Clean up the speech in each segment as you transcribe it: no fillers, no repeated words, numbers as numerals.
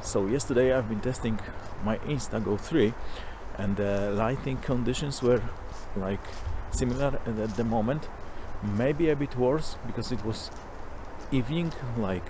So yesterday I've been testing my Insta Go3 and the lighting conditions were like similar at the moment, maybe a bit worse because it was evening, like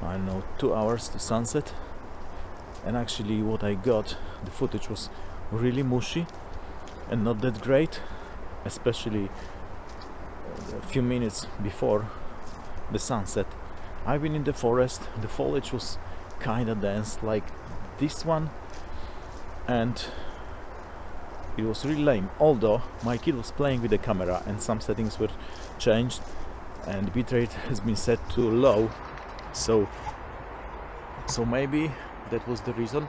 I don't know, 2 hours to sunset, and actually what I got, the footage was really mushy and not that great, especially a few minutes before the sunset. I've been in the forest, the foliage was kinda dense like this one, and it was really lame, although my kid was playing with the camera and some settings were changed and bitrate has been set to low, so maybe that was the reason.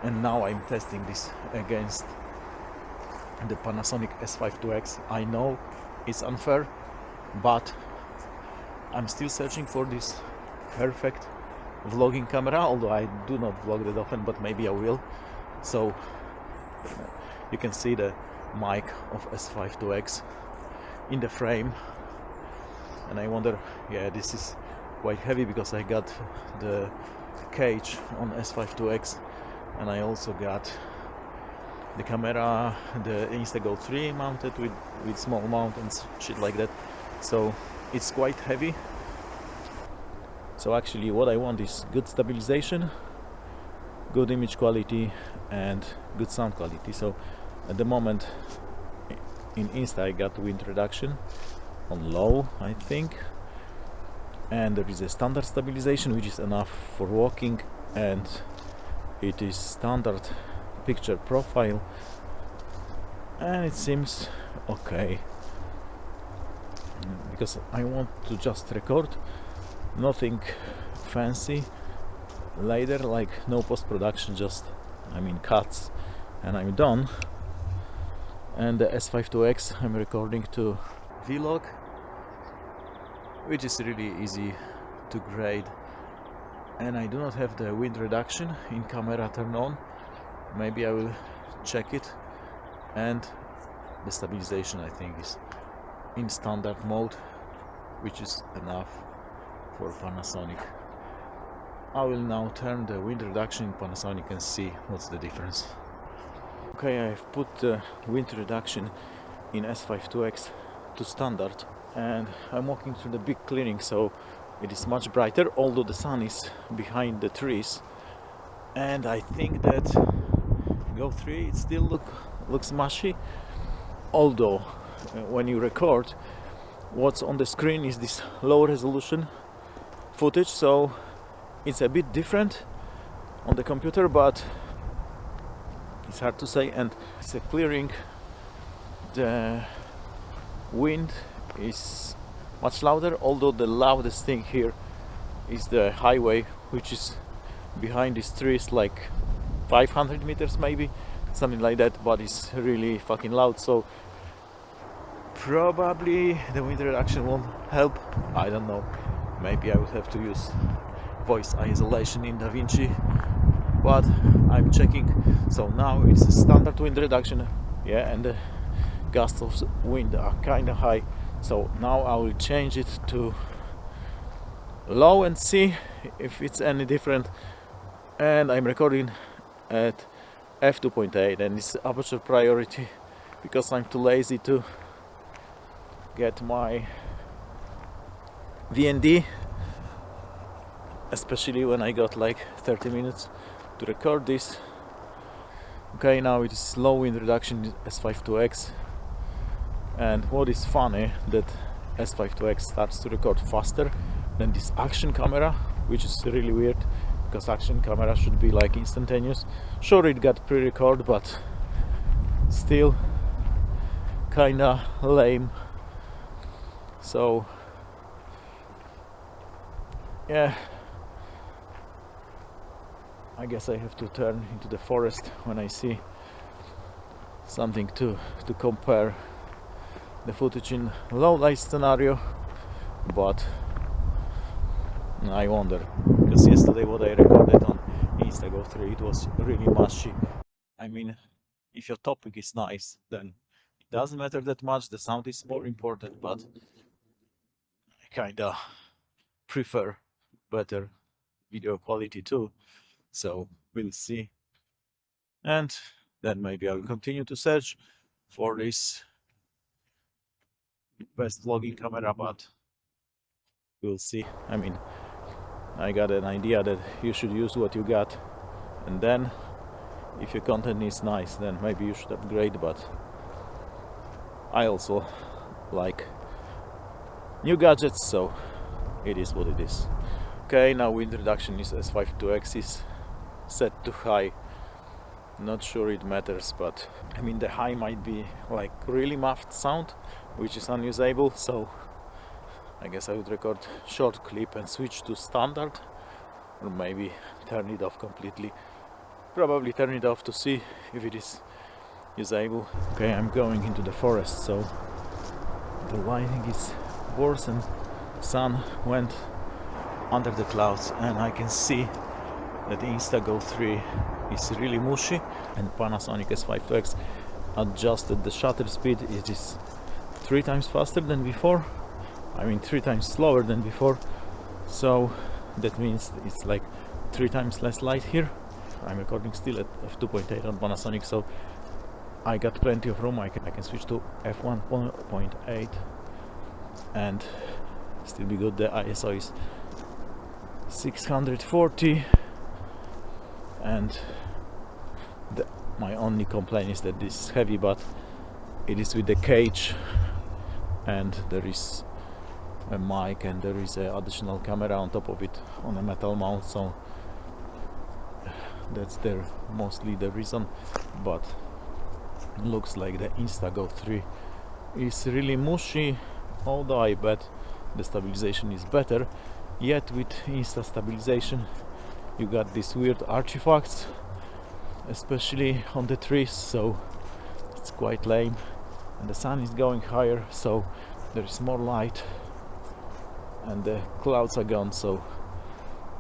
And now I'm testing this against the Panasonic S5IIX. I know it's unfair, but I'm still searching for this perfect vlogging camera, although I do not vlog that often, but maybe I will. So you can see the mic of S5IIX in the frame, and I wonder, yeah, this is quite heavy because I got the cage on S5IIX and I also got the camera, the Insta Go3 mounted with small mount and shit like that, so it's quite heavy. So actually what I want is good stabilization, good image quality and good sound quality. So at the moment in Insta I got wind reduction on low, I think, and there is a standard stabilization which is enough for walking, and it is standard picture profile and it seems okay, because I want to just record, nothing fancy later, like no post-production, just cuts and I'm done. And the S5IIX I'm recording to vlog, which is really easy to grade, and I do not have the wind reduction in camera turn on. Maybe I will check it. And the stabilization I think is in standard mode, which is enough for Panasonic. I will now turn the wind reduction in Panasonic and see what's the difference. Okay, I've put the wind reduction in S5IIX to standard and I'm walking through the big clearing, so it is much brighter, although the sun is behind the trees, and I think that Go3 it still looks mushy, although when you record, what's on the screen is this low resolution footage, so it's a bit different on the computer, but it's hard to say. And it's a clearing, the wind is much louder, although the loudest thing here is the highway, which is behind these trees, like 500 meters maybe, something like that, but it's really fucking loud, so probably the wind reduction won't help. I don't know, maybe I would have to use voice isolation in DaVinci, but I'm checking. So now it's a standard wind reduction, yeah, and the gusts of wind are kind of high, so now I will change it to low and see if it's any different. And I'm recording at f2.8 and it's aperture priority because I'm too lazy to get my VND, especially when I got like 30 minutes to record this. Okay, now it is low wind reduction S5IIX, and what is funny that S5IIX starts to record faster than this action camera, which is really weird because action camera should be like instantaneous. Sure, it got pre-record, but still kinda lame. So yeah, I guess I have to turn into the forest when I see something to compare the footage in low light scenario. But I wonder, because yesterday what I recorded on Insta Go3, it was really mushy. I mean, if your topic is nice, then it doesn't matter that much, the sound is more important, but I kinda prefer better video quality too. So we'll see, and then maybe I'll continue to search for this best vlogging camera, but we'll see. I mean, I got an idea that you should use what you got, and then if your content is nice, then maybe you should upgrade. But I also like new gadgets, so it is what it is. Okay, now introduction is S5IIX is set to high. Not sure it matters, but I mean the high might be like really muffled sound, which is unusable, so I guess I would record short clip and switch to standard, or maybe turn it off completely. Probably turn it off to see if it is usable. Okay, I'm going into the forest, so the lighting is worse and sun went under the clouds, and I can see that the Insta Go3 is really mushy, and Panasonic S5IIX adjusted the shutter speed. It is 3 times faster than before. I mean 3 times slower than before, so that means it's like 3 times less light here. I'm recording still at f2.8 on Panasonic, so I got plenty of room. I can switch to f1.8 and still be good. The ISO is 640, and my only complaint is that this is heavy, but it is with the cage, and there is a mic and there is an additional camera on top of it on a metal mount, so that's mostly the reason. But looks like the Insta Go3 is really mushy, although I bet the stabilization is better. Yet with Insta stabilization you got these weird artifacts, especially on the trees, so it's quite lame. And the sun is going higher, so there is more light and the clouds are gone, so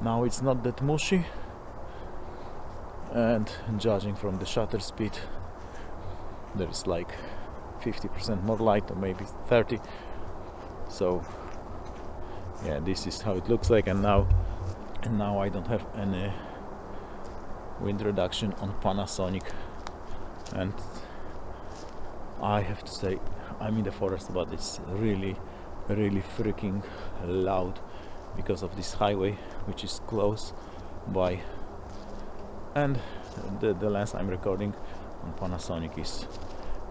now it's not that mushy. And judging from the shutter speed, there is like 50% more light, or maybe 30. So yeah, this is how it looks like. And now I don't have any wind reduction on Panasonic, and I have to say I'm in the forest, but it's really freaking loud because of this highway which is close by. And the lens I'm recording on Panasonic is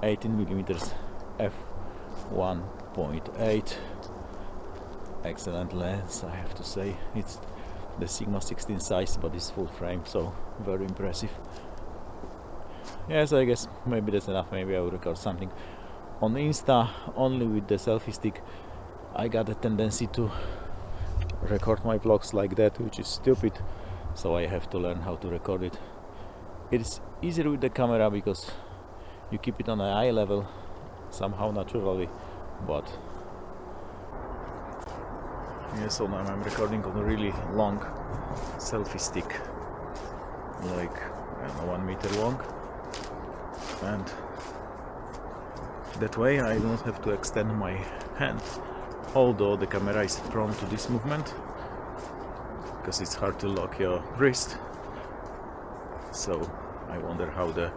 18mm f1.8. Excellent lens, I have to say. It's the Sigma 16 size, but it's full frame, so very impressive. Yes, I guess maybe that's enough. Maybe I will record something on Insta only with the selfie stick. I got a tendency to record my vlogs like that, which is stupid, so I have to learn how to record it. It is easier with the camera because you keep it on the eye level somehow naturally, but yeah, so now I'm recording on a really long selfie stick, like I don't know, 1 meter long, and that way I don't have to extend my hand, although the camera is prone to this movement because it's hard to lock your wrist. So I wonder how the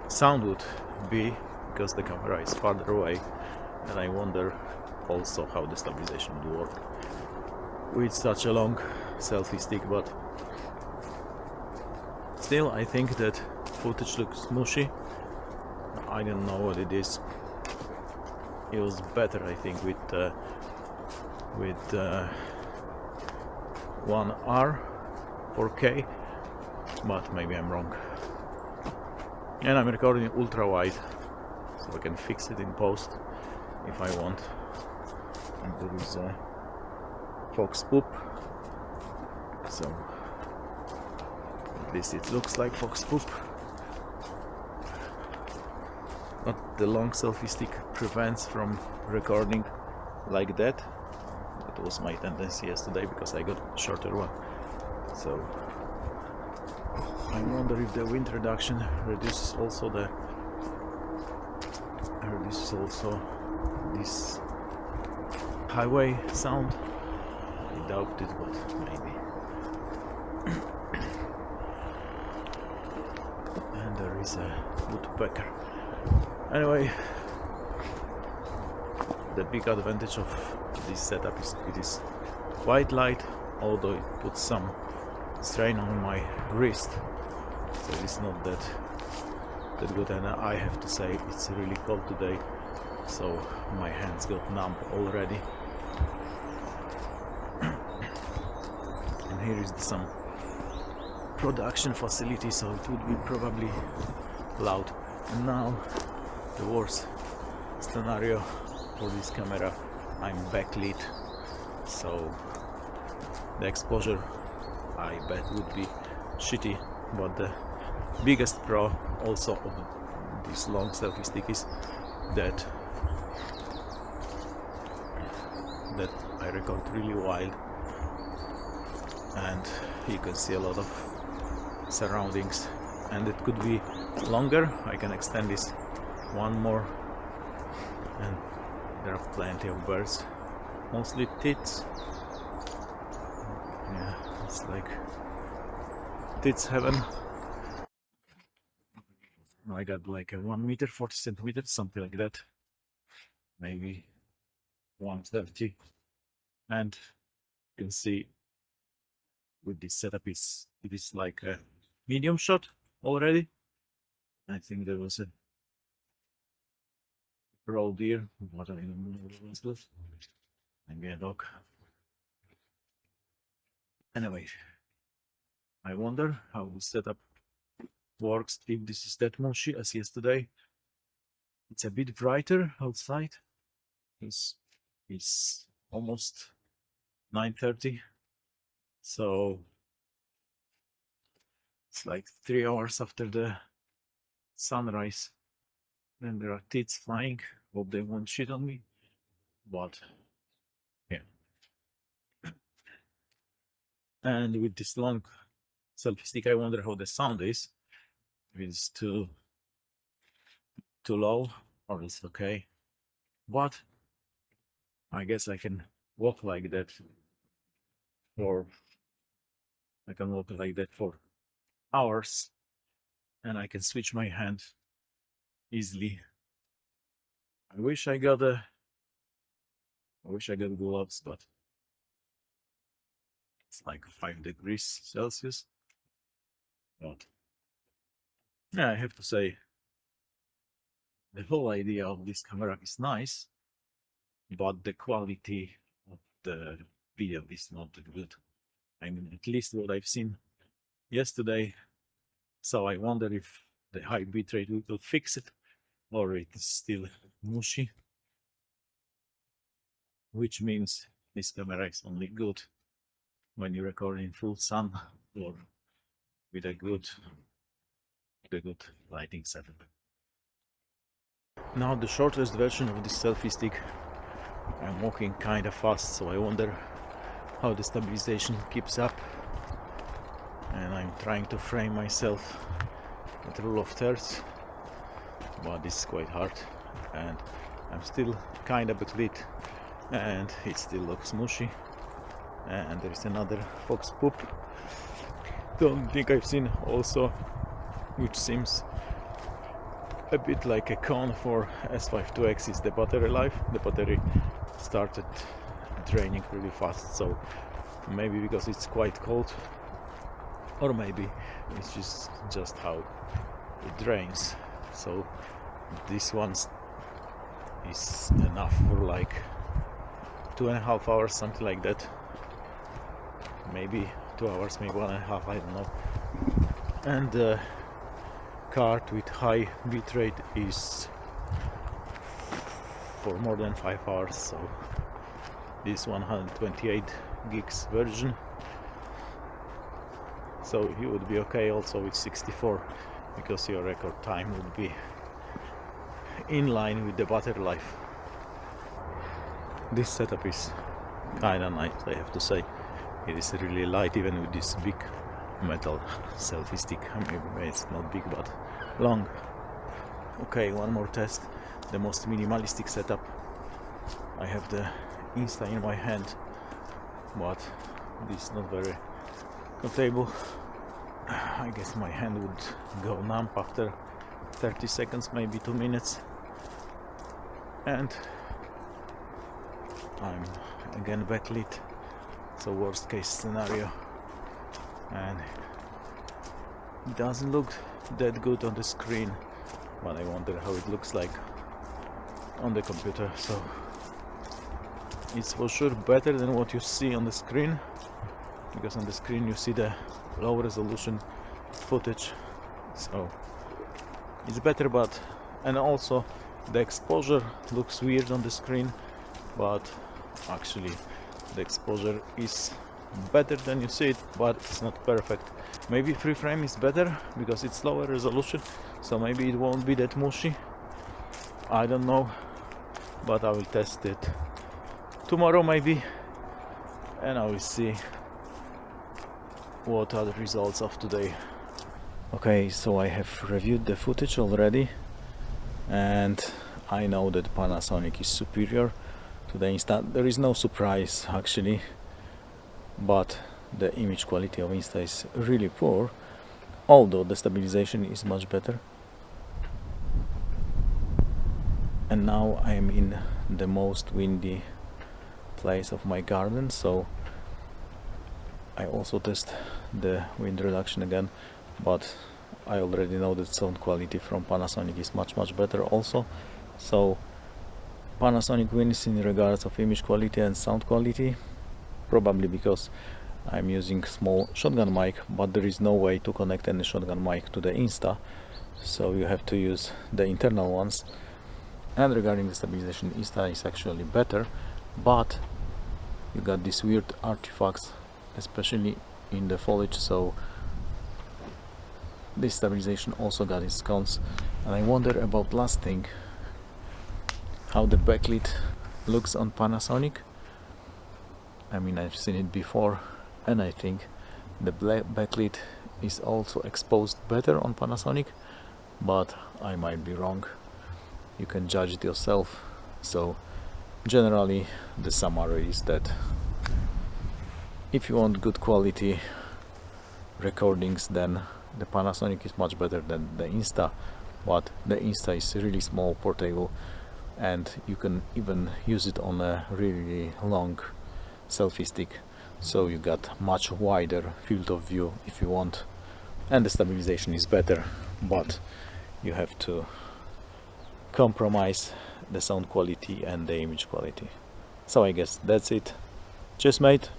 sound would be because the camera is farther away, and I wonder also how the stabilization would work with such a long selfie stick. But still, I think that footage looks mushy. I don't know what it is. It was better, I think, with 1R 4K, but maybe I'm wrong. And I'm recording ultra wide, so I can fix it in post if I want. And there is a fox poop, so at least it looks like fox poop. But the long selfie stick prevents from recording like that. That was my tendency yesterday because I got a shorter one. So I wonder if the wind reduction reduces also this highway sound. I doubt it, but maybe. is a woodpecker. Anyway, the big advantage of this setup is it is quite light, although it puts some strain on my wrist, so it's not that good. And I have to say it's really cold today, so my hands got numb already. And here is some production facility, so it would be probably loud. And now the worst scenario for this camera, I'm backlit, so the exposure I bet would be shitty. But the biggest pro also of this long selfie stick is that I record really wide and you can see a lot of surroundings, and it could be longer. I can extend this one more, and there are plenty of birds, mostly tits. Yeah, it's like tits heaven. I got like a 1 meter 40 centimeters, something like that, maybe 130, and you can see with this setup it is like a medium shot already. I think there was a roe deer, what I don't know what it was, maybe a dog. Anyway, I wonder how the setup works if this is that mushy as yesterday. It's a bit brighter outside. It's almost 9:30, so it's like 3 hours after the sunrise. Then there are tits flying. Hope they won't shit on me, but yeah. And with this long selfie stick, I wonder how the sound is. If it's too low or it's okay. But I guess I can walk like that, or I can walk like that for hours, and I can switch my hand easily. I wish I got gloves, but it's like 5 degrees Celsius. But yeah, I have to say the whole idea of this camera is nice, but the quality of the video is not that good. I mean, at least what I've seen yesterday. So I wonder if the high bitrate will fix it, or it is still mushy, which means this camera is only good when you record in full sun or with a good lighting setup. Now the shortest version of this selfie stick. I'm walking kind of fast, so I wonder how the stabilization keeps up. And I'm trying to frame myself at rule of thirds, but this is quite hard, and I'm still kind of backlit, and it still looks mushy. And there's another fox poop. Don't think I've seen also, which seems a bit like a con for S5IIX, is the battery life. The battery started draining really fast, so maybe because it's quite cold, or maybe it's just how it drains. So this one is enough for like 2.5 hours, something like that. Maybe 2 hours, maybe 1.5, I don't know. And the card with high bitrate is for more than 5 hours, so this 128 gigs version. So you would be okay also with 64, because your record time would be in line with the battery life. This setup is kinda nice, I have to say. It is really light, even with this big metal selfie stick. Maybe it's not big, but long. Okay, one more test. The most minimalistic setup. I have the Insta in my hand, but this is not very comfortable. I guess my hand would go numb after 30 seconds, maybe 2 minutes, and I'm again backlit, so worst case scenario, and it doesn't look that good on the screen, but I wonder how it looks like on the computer. So it's for sure better than what you see on the screen, because on the screen you see the low resolution footage, so it's better. But and also the exposure looks weird on the screen, but actually the exposure is better than you see it, but it's not perfect. Maybe free frame is better because it's lower resolution, so maybe it won't be that mushy. I don't know, but I will test it tomorrow maybe, and I will see what are the results of today. Okay, so I have reviewed the footage already, and I know that Panasonic is superior to the Insta. There is no surprise actually, but the image quality of Insta is really poor, although the stabilization is much better. And now I am in the most windy place of my garden, so I also test the wind reduction again, but I already know that sound quality from Panasonic is much better also. So Panasonic wins in regards of image quality and sound quality, probably because I'm using small shotgun mic, but there is no way to connect any shotgun mic to the Insta, so you have to use the internal ones. And regarding the stabilization, Insta is actually better, but you got these weird artifacts, especially in the foliage, so this stabilization also got its cons. And I wonder about last thing, how the backlit looks on Panasonic. I mean, I've seen it before, and I think the backlit is also exposed better on Panasonic, but I might be wrong. You can judge it yourself. So generally the summary is that if you want good quality recordings, then the Panasonic is much better than the Insta, but the Insta is really small, portable, and you can even use it on a really long selfie stick, so you got much wider field of view if you want, and the stabilization is better, but you have to compromise the sound quality and the image quality. So I guess that's it. Cheers mate.